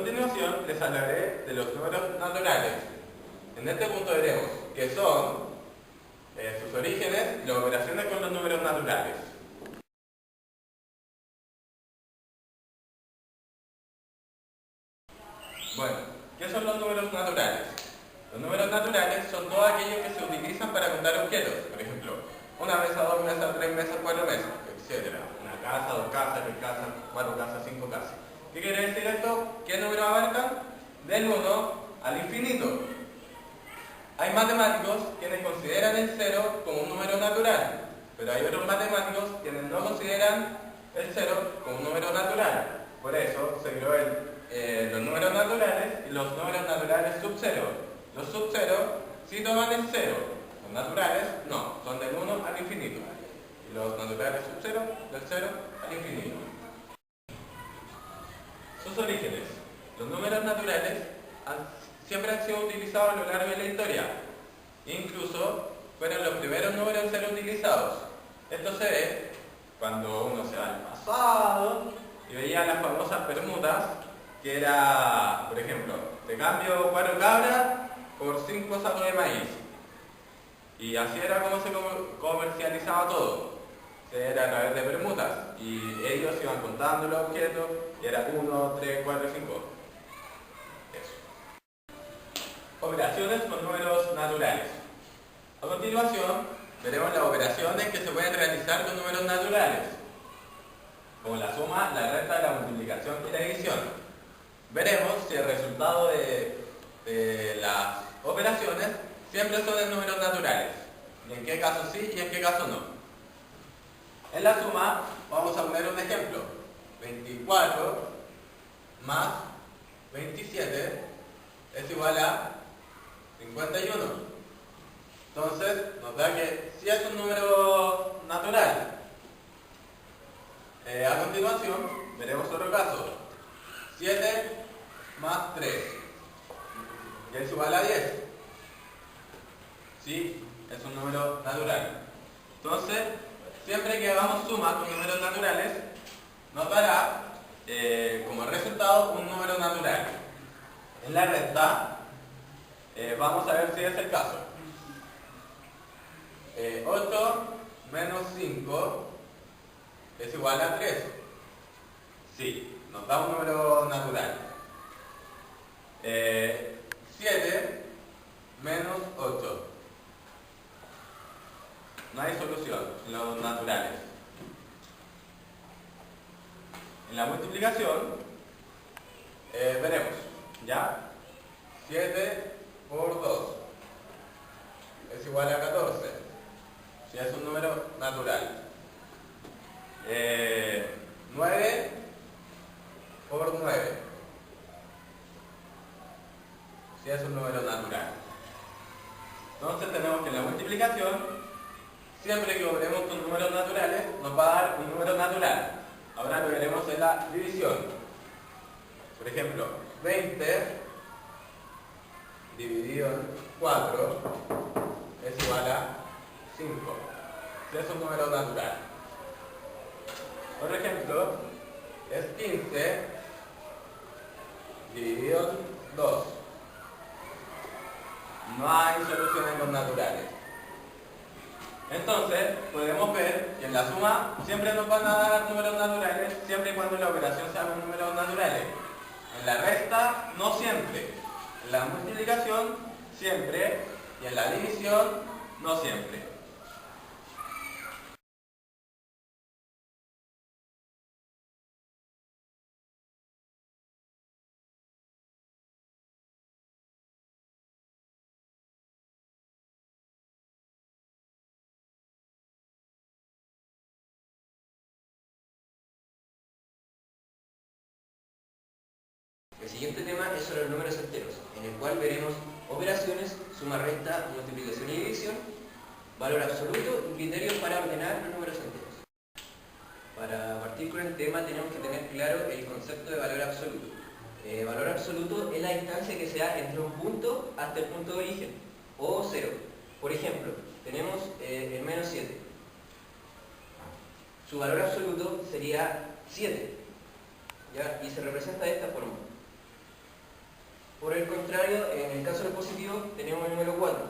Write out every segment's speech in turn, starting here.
continuación les hablaré de los números naturales. En este punto veremos qué son, sus orígenes y las operaciones con los números naturales. Bueno, ¿qué son los números naturales? Los números naturales son todos aquellos que se utilizan para contar objetos. Por ejemplo, una mesa, dos mesas, tres mesas, cuatro mesas, etc. Una casa, dos casas, tres casas, cuatro casas, cinco casas. ¿Qué quiere decir esto? ¿Qué número abarcan? Del 1 al infinito. Hay matemáticos quienes consideran el 0 como un número natural, pero hay otros matemáticos quienes no consideran el 0 como un número natural. Por eso se creó los números naturales y los números naturales sub-0. Los sub-0 sí toman el 0, los naturales no, son del 1 al infinito. Y los naturales sub-0, del 0 al infinito. Sus orígenes. Los números naturales siempre han sido utilizados a lo largo de la historia. Incluso fueron los primeros números en ser utilizados. Esto se ve cuando uno se va al pasado y veía las famosas permutas, que era, por ejemplo, te cambio 4 cabras por 5 sacos de maíz. Y así era como se comercializaba todo. Era a través de permutas. Y ellos iban contando los objetos y era 1, 3, 4, 5. Operaciones con números naturales. A continuación, veremos las operaciones que se pueden realizar con números naturales, como la suma, la resta, la multiplicación y la división. Veremos si el resultado de las operaciones siempre son en números naturales, y en qué caso sí y en qué caso no. En la suma, vamos a poner un ejemplo. 24 más 27 es igual a 51. Entonces, nos da que sí es un número natural. A continuación, veremos otro caso. 7 más 3 es igual a 10. Sí, es un número natural. Entonces, siempre que hagamos suma con números naturales, nos dará como resultado un número natural. En la resta, vamos a ver si es el caso. 8 menos 5 es igual a 3. Sí, nos da un número natural. 7 menos 8. No hay solución en los naturales. En la multiplicación, veremos, ¿ya? 7 por 2 es igual a 14. Si es un número natural. 9 por 9. Si es un número natural. Entonces tenemos que en la multiplicación, siempre que operemos con números naturales, nos va a dar un número natural. Ahora lo veremos en la división. Por ejemplo, 20 dividido en 4 es igual a 5. Es un número natural. Otro ejemplo es 15 dividido en 2. No hay solución en los naturales. Entonces, podemos ver que en la suma siempre nos van a dar números naturales, siempre y cuando la operación sea con números naturales. En la resta, no siempre. En la multiplicación, siempre. Y en la división, no siempre. El siguiente tema es sobre los números enteros, en el cual veremos operaciones, suma, resta, multiplicación y división, valor absoluto y criterios para ordenar los números enteros. Para partir con el tema tenemos que tener claro el concepto de valor absoluto. Valor absoluto es la distancia que se da entre un punto hasta el punto de origen, o 0. Por ejemplo, tenemos el menos 7. Su valor absoluto sería 7, ¿ya? Y se representa de esta forma. Por el contrario, en el caso de los positivos tenemos el número 4.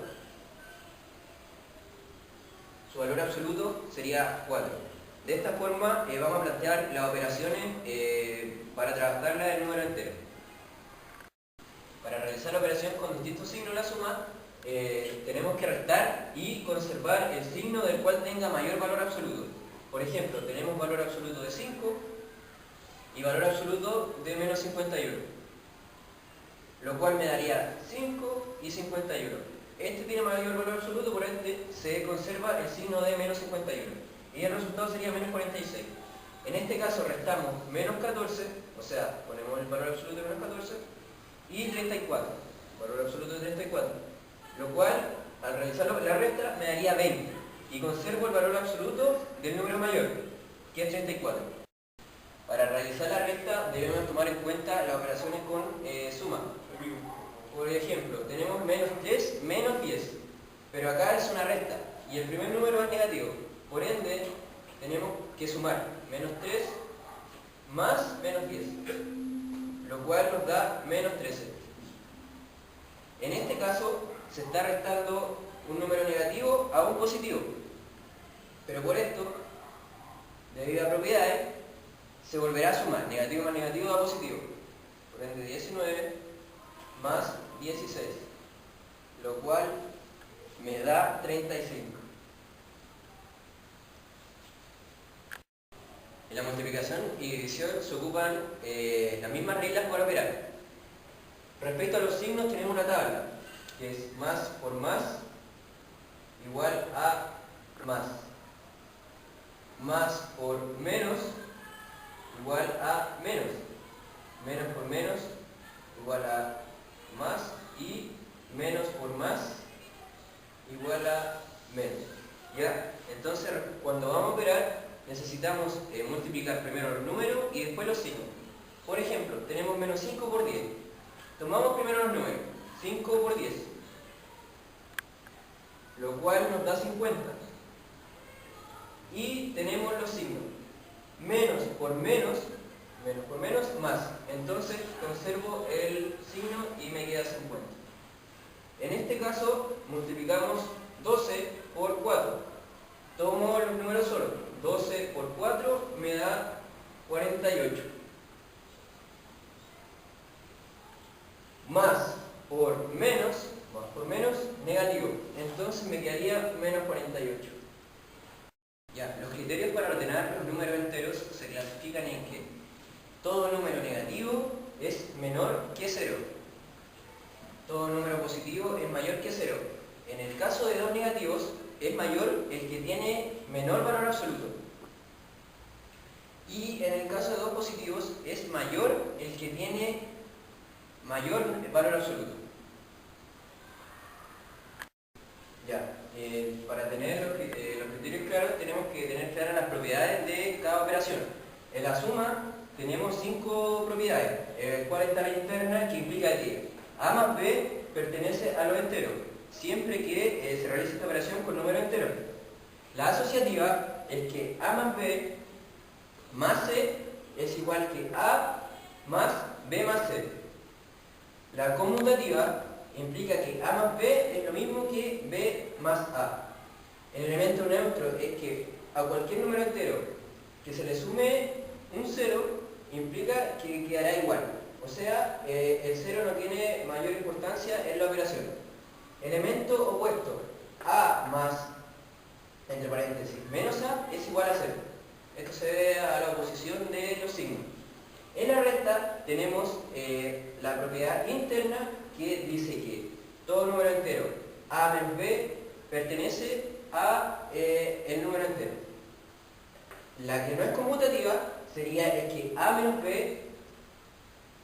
Su valor absoluto sería 4. De esta forma vamos a plantear las operaciones para trabajarlas en número entero. Para realizar la operación con distintos signos la suma, tenemos que restar y conservar el signo del cual tenga mayor valor absoluto. Por ejemplo, tenemos valor absoluto de 5 y valor absoluto de menos 51, lo cual me daría 5 y 51. Este tiene mayor valor absoluto, por ende se conserva el signo de menos 51 y el resultado sería menos 46. En este caso restamos menos 14, o sea, ponemos el valor absoluto de menos 14 y 34, valor absoluto de 34, lo cual al realizar la resta me daría 20 y conservo el valor absoluto del número mayor, que es 34. Para realizar la resta debemos tomar en cuenta las operaciones con suma. Por ejemplo, tenemos menos 3 menos 10, pero acá es una resta y el primer número es negativo, por ende tenemos que sumar menos 3 más menos 10, lo cual nos da menos 13. En este caso se está restando un número negativo a un positivo, pero por esto, debido a propiedades, se volverá a sumar negativo más negativo a positivo, por ende 19 más 16, lo cual me da 35. En la multiplicación y división se ocupan las mismas reglas para operar. Respecto a los signos tenemos una tabla, que es más por más igual a más. Más por menos igual a menos. Menos por menos igual a más y menos por más igual a menos. ¿Ya? Entonces, cuando vamos a operar, necesitamos multiplicar primero los números y después los signos. Por ejemplo, tenemos menos 5 por 10. Tomamos primero los números. 5 por 10. Lo cual nos da 50. Y tenemos los signos. Menos por menos más. Entonces conservo el signo y me queda 50. En este caso multiplicamos 12 por 4. Tomo los números solos. 12 por 4 me da 48. Más por menos, negativo. Entonces me quedaría menos 48. Ya, los criterios para ordenar los números enteros se clasifican en que todo número negativo es menor que 0. Todo número positivo es mayor que 0. En el caso de dos negativos, es mayor el que tiene menor valor absoluto. Y en el caso de dos positivos, es mayor el que tiene mayor valor absoluto. Ya, para tener los criterios claros, tenemos que tener claras las propiedades de cada operación. En la suma tenemos 5 propiedades, cuál está la interna, que implica que A más B pertenece a los enteros, siempre que se realice esta operación con números enteros. La asociativa es que A más B más C es igual que A más B más C. La conmutativa implica que A más B es lo mismo que B más A. El elemento neutro es que a cualquier número entero que se le sume un 0 implica que quedará igual. O sea, el 0 no tiene mayor importancia en la operación. Elemento opuesto, A más, entre paréntesis, menos A es igual a 0. Esto se debe a la oposición de los signos. En la resta tenemos la propiedad interna que dice que todo número entero A menos B pertenece a el número entero. La que no es conmutativa sería es que A menos B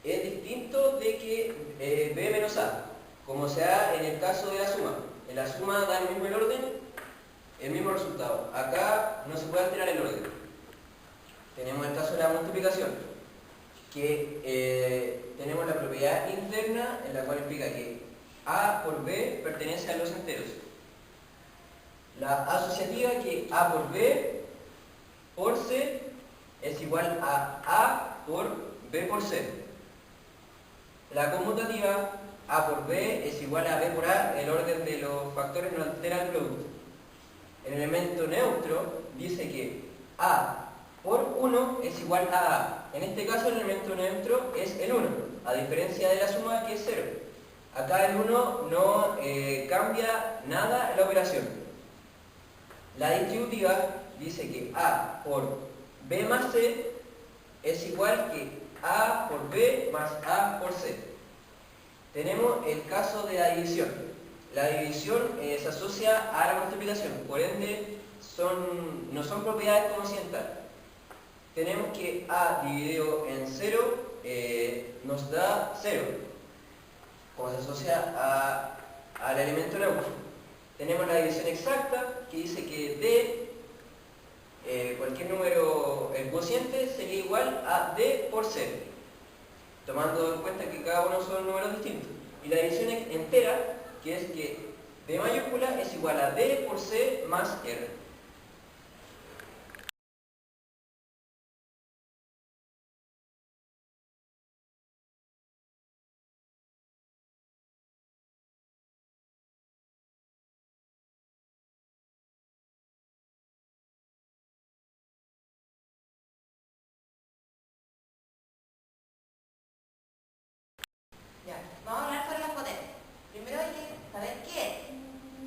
es distinto de que B menos A, como se da en el caso de la suma. En la suma da el mismo orden, el mismo resultado. Acá no se puede alterar el orden. Tenemos el caso de la multiplicación, que tenemos la propiedad interna en la cual explica que A por B pertenece a los enteros. La asociativa que A por B por C es igual a A por B por C. La conmutativa A por B es igual a B por A, el orden de los factores no altera el producto. El elemento neutro dice que A por 1 es igual a A. En este caso el elemento neutro es el 1, a diferencia de la suma que es 0. Acá el 1 no cambia nada en la operación. La distributiva dice que A por B más C es igual que A por B más A por C. Tenemos el caso de la división. La división se asocia a la multiplicación, por ende no son propiedades conocientes. Tenemos que A dividido en 0 nos da 0, como se asocia al elemento neutro. Tenemos la división exacta, que dice que D, cualquier número, el cociente sería igual a D por C, tomando en cuenta que cada uno son números distintos. Y la división entera, que es que D mayúscula es igual a D por C más R. Ya, vamos a hablar sobre las potencias. Primero hay que saber qué es.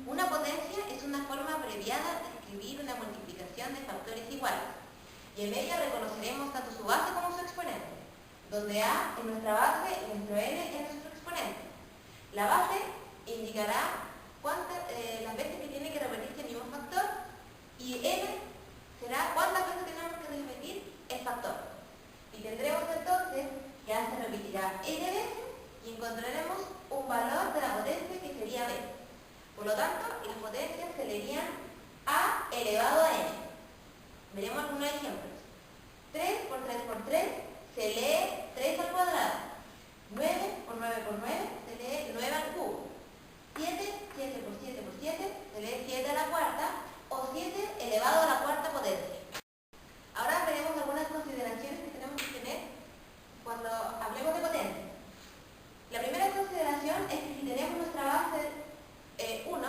Una potencia es una forma abreviada de escribir una multiplicación de factores iguales. Y en ella reconoceremos tanto su base como su exponente, donde A es nuestra base y nuestro N es nuestro exponente. La base indicará las veces que tiene que repetirse el mismo factor y N será cuántas veces tenemos que repetir el factor. Y tendremos entonces que A se repetirá N veces y encontraremos un valor de la potencia que sería B. Por lo tanto, las potencias se leerían A elevado a N. Veremos algunos ejemplos. 3 por 3 por 3 se lee 3 al cuadrado. 9 por 9 por 9 se lee 9 al cubo. 7 por 7 por 7 se lee 7 a la cuarta o 7 elevado a la cuarta potencia. Ahora veremos algunas consideraciones que tenemos que tener cuando hablemos de potencia. La primera consideración es que si tenemos nuestra base 1,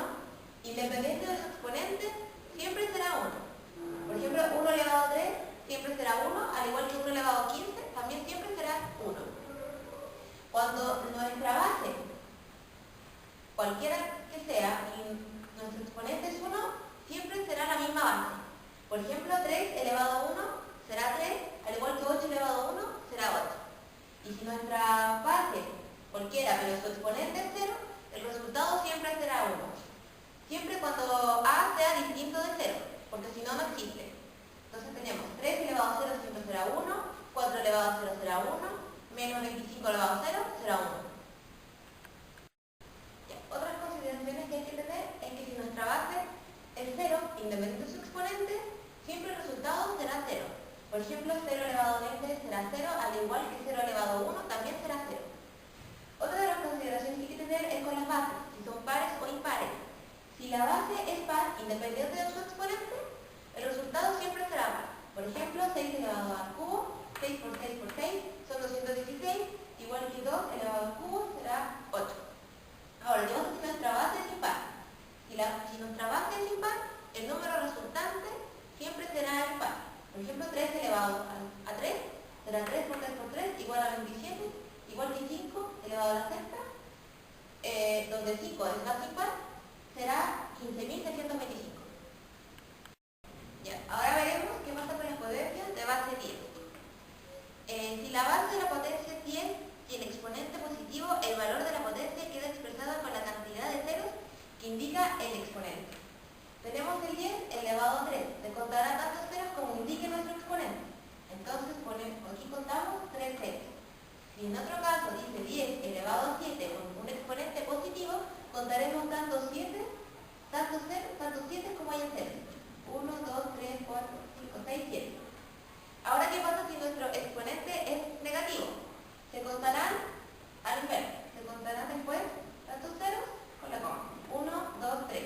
independiente de los exponentes, siempre será 1. Por ejemplo, 1 elevado a 3 siempre será 1, al igual que 1 elevado a 15 también siempre será 1. Cuando nuestra base, cualquiera que sea, y nuestro exponente es 1, siempre será la misma base. Por ejemplo, 3 elevado a 1 será 3, al igual que 8 elevado a 1 será 8. Y si nuestra base cualquiera, pero su exponente es 0, el resultado siempre será 1. Siempre cuando A sea distinto de 0, porque si no, no existe. Entonces tenemos 3 elevado a 0 siempre será 1, 4 elevado a 0 será 1, menos 25 elevado a 0 será 1. Ya, otras consideraciones que hay que tener es que si nuestra base es 0, independiente de su exponente, siempre el resultado será 0. Por ejemplo, 0 elevado a 20 será 0, al igual que 0 elevado a 1 también será 0. Otra de las consideraciones que hay que tener es con las bases, si son pares o impares. Si la base es par, independiente de su exponente, el resultado siempre será par. Por ejemplo, 6 elevado al cubo, 6 por 6 por 6 son 216, igual que 2 elevado al cubo será 8. Ahora, ¿qué pasa si nuestra base es impar? Si nuestra base es impar, el número resultante siempre será impar. Por ejemplo, 3 elevado a 3 será 3 por 3 por 3 igual a 27, igual que 5 elevado a la sexta, donde 5 es más impar, será 15.625. Ya, ahora veremos qué pasa con las potencias de base 10. Si la base de la potencia es 10 y el exponente positivo, el valor de la potencia queda expresado con la cantidad de ceros que indica el exponente. Tenemos el 10 elevado a 3, se contará tantos ceros como indique nuestro exponente. Entonces aquí contamos 3 ceros. Si en otro caso dice 10 elevado a 7 con un exponente positivo, contaremos tantos 7 como haya ceros. 1, 2, 3, 4, 5, 6, 7. Ahora, ¿qué pasa si nuestro exponente es negativo? Se contarán al inverso. Se contarán después tantos ceros con la coma. 1, 2, 3.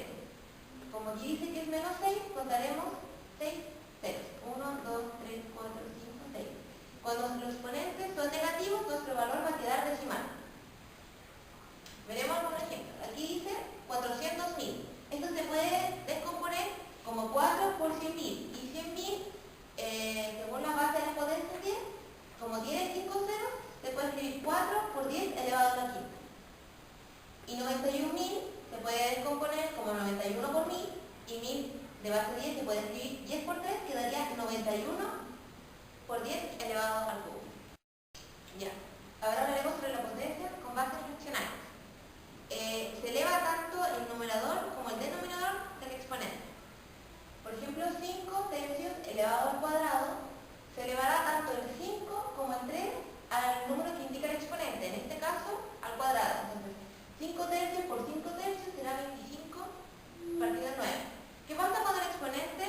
Como aquí dice que es menos 6, contaremos 6 ceros. 1, 2, 3, 4, 5, 6. Cuando los exponentes son negativos, nuestro valor va a quedar decimal. Y 91.000 se puede descomponer como 91 por 1000 y 1000 de base 10 se puede escribir 10 por 3, quedaría 91 por 10 elevado al cubo. Ya. Ahora hablaremos sobre la potencia con bases fraccionarias. Se eleva tanto el numerador como el denominador del exponente. Por ejemplo, 5 tercios elevado al cuadrado se elevará tanto el 5 como el 3 al número que indica el exponente, en este caso al cuadrado. Entonces, 5 tercios por 5 tercios será 25 partido 9. ¿Qué pasa cuando el exponente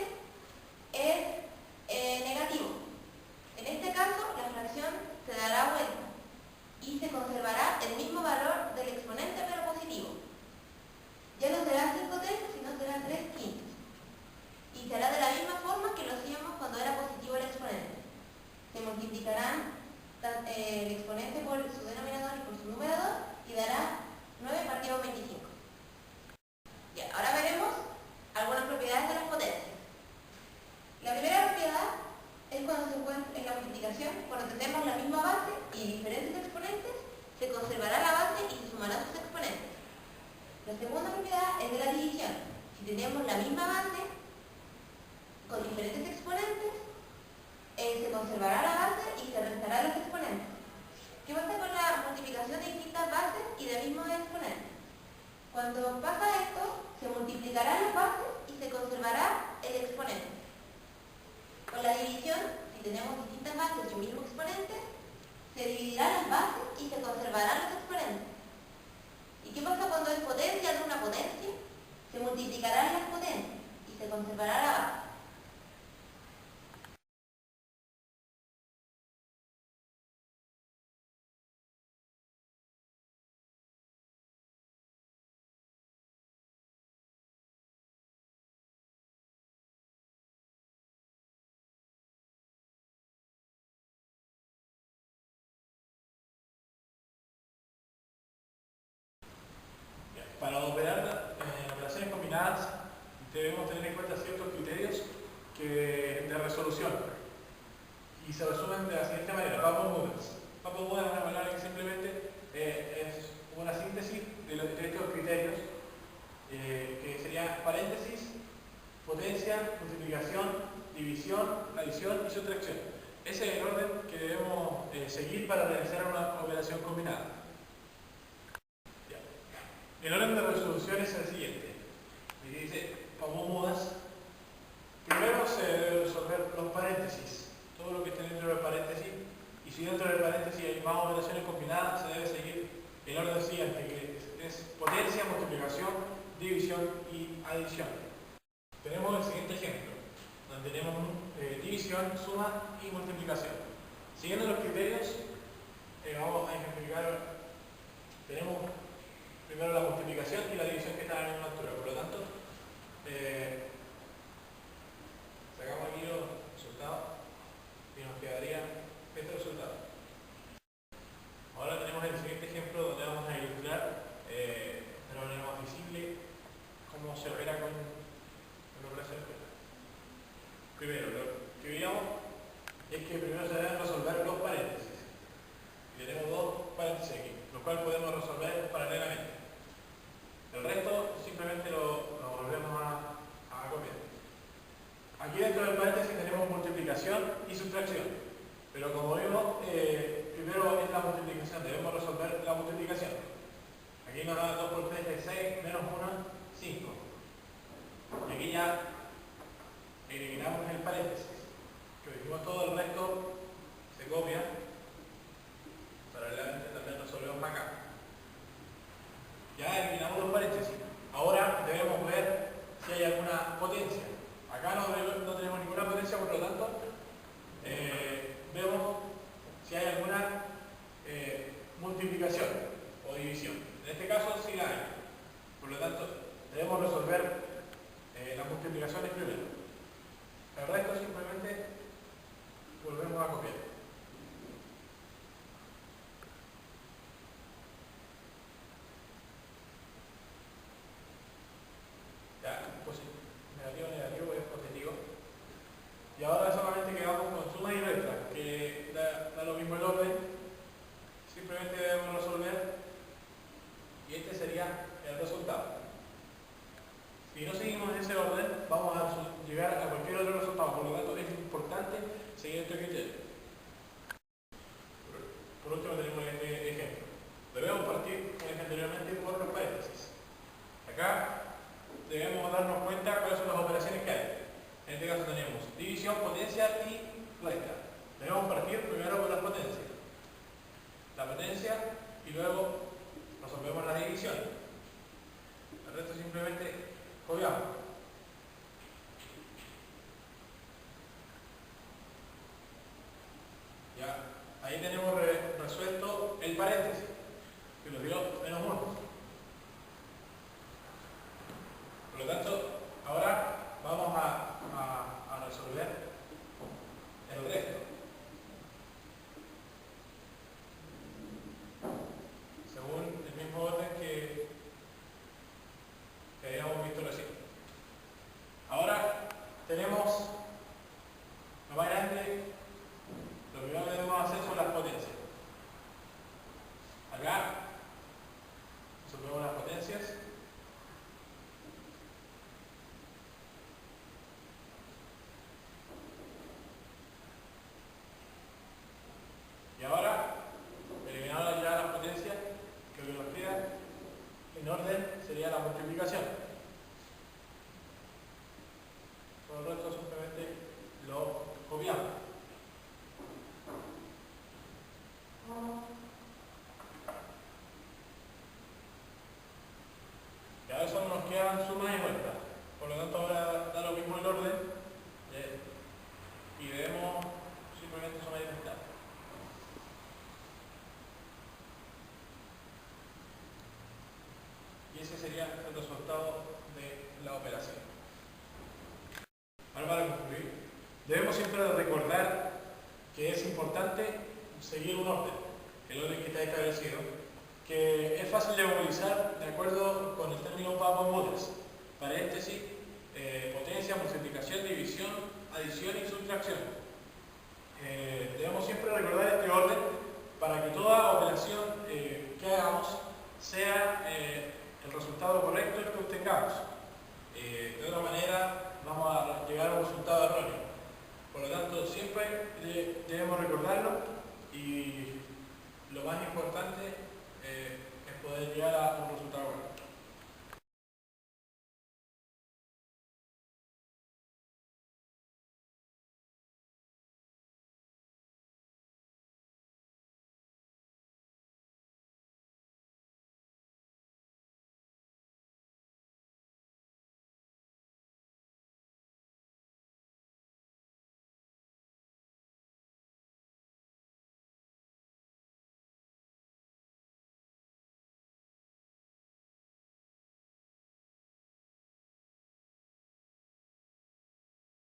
es negativo? En este caso, la fracción se dará vuelta y se conservará el mismo valor del exponente pero positivo. Ya no será 5 tercios, sino será 3 quintos. Y será de la misma forma que lo hacíamos cuando era positivo el exponente. Se multiplicarán el exponente por su denominador y por su numerador y dará 9 partido 25. Ya, ahora veremos algunas propiedades de las potencias. La primera propiedad es cuando se encuentra en la multiplicación, cuando tenemos la misma base y diferentes exponentes, se conservará la base y se sumarán sus exponentes. La segunda propiedad es de la división. Si tenemos la misma base con diferentes exponentes, se conservará la base y se restará los exponentes. ¿Qué pasa con la multiplicación de distintas bases y de mismos exponentes? Cuando pasa esto, se multiplicarán las bases y se conservará el exponente. Con la división, si tenemos distintas bases y un mismo exponente, se dividirán las bases y se conservarán los exponentes. ¿Y qué pasa cuando es potencia de una potencia? Se multiplicarán las potencias y se conservará la base. Para operar operaciones combinadas debemos tener en cuenta ciertos criterios de resolución y se resumen de la siguiente manera: Papez-Moudens. Papez-Moudens es una palabra que simplemente es una síntesis de estos criterios que serían paréntesis, potencia, multiplicación, división, adición y sustracción. Ese es el orden que debemos seguir para realizar una operación combinada. El orden de resolución es el siguiente. Aquí dice Papez-Moudens. Primero se debe resolver los paréntesis, todo lo que esté dentro del paréntesis, y si dentro del paréntesis hay más operaciones combinadas, se debe seguir el orden siguiente, que es potencia, multiplicación, división y adición. Tenemos el siguiente ejemplo, donde tenemos división, suma y multiplicación. Siguiendo los criterios, vamos a ejemplificar. Tenemos primero la multiplicación y la división que están a la misma altura. Por lo tanto, sacamos aquí los resultados y nos quedaría este resultado. Ahora tenemos el siguiente ejemplo donde vamos a ilustrar de una manera más visible cómo se opera con la operación. Primero, lo que veíamos es que primero se deben resolver los paréntesis. Y tenemos dos paréntesis aquí, los cuales podemos resolver paralelamente. El resto simplemente lo volvemos a copiar. Aquí dentro del paréntesis tenemos multiplicación y sustracción. Pero como vimos, primero es la multiplicación, debemos resolver la multiplicación. Aquí nos da 2 por 3 de 6, menos 1, 5. Y aquí ya eliminamos el paréntesis. Que dijimos todo el resto se copia. Paralelamente también resolvemos acá. Ya eliminamos los paréntesis. Ahora debemos ver si hay alguna potencia. Acá no tenemos ninguna potencia, por lo tanto, vemos si hay alguna multiplicación o división. En este caso sí la hay. Por lo tanto, debemos resolver las multiplicaciones primero. El resto simplemente volvemos a copiar. Negativo es positivo. Y ahora solamente quedamos con suma y resta, que da lo mismo el orden. Simplemente debemos resolver. Y este sería potencia y luego resolvemos la división. El resto simplemente copiamos. Ya, ahí tenemos resuelto el paréntesis, que lo dio menos 1. Por lo tanto, ahora vamos a resolver el resto. Según el mismo orden que habíamos visto recién. Ahora tenemos lo más grande, lo primero que debemos hacer son las potencias. Acá resolvemos las potencias. Y ahora, eliminadas ya las potencias, que lo que nos queda en orden sería la multiplicación. Por el resto simplemente lo copiamos. Y ahora solo nos quedan sumas y vueltas. Por lo tanto ahora da lo mismo el orden y debemos simplemente sumar y restar. Y ese sería el resultado de la operación. Ahora para concluir, debemos siempre recordar que es importante seguir un orden, el orden que está establecido, que es fácil de memorizar de acuerdo con el término Papin-Butters: paréntesis, potencia, multiplicación, división, adición y sustracción. Debemos siempre recordar este orden para que toda operación que hagamos sea el resultado correcto el que obtengamos. De otra manera vamos a llegar a un resultado erróneo. Por lo tanto, siempre debemos recordarlo, y lo más importante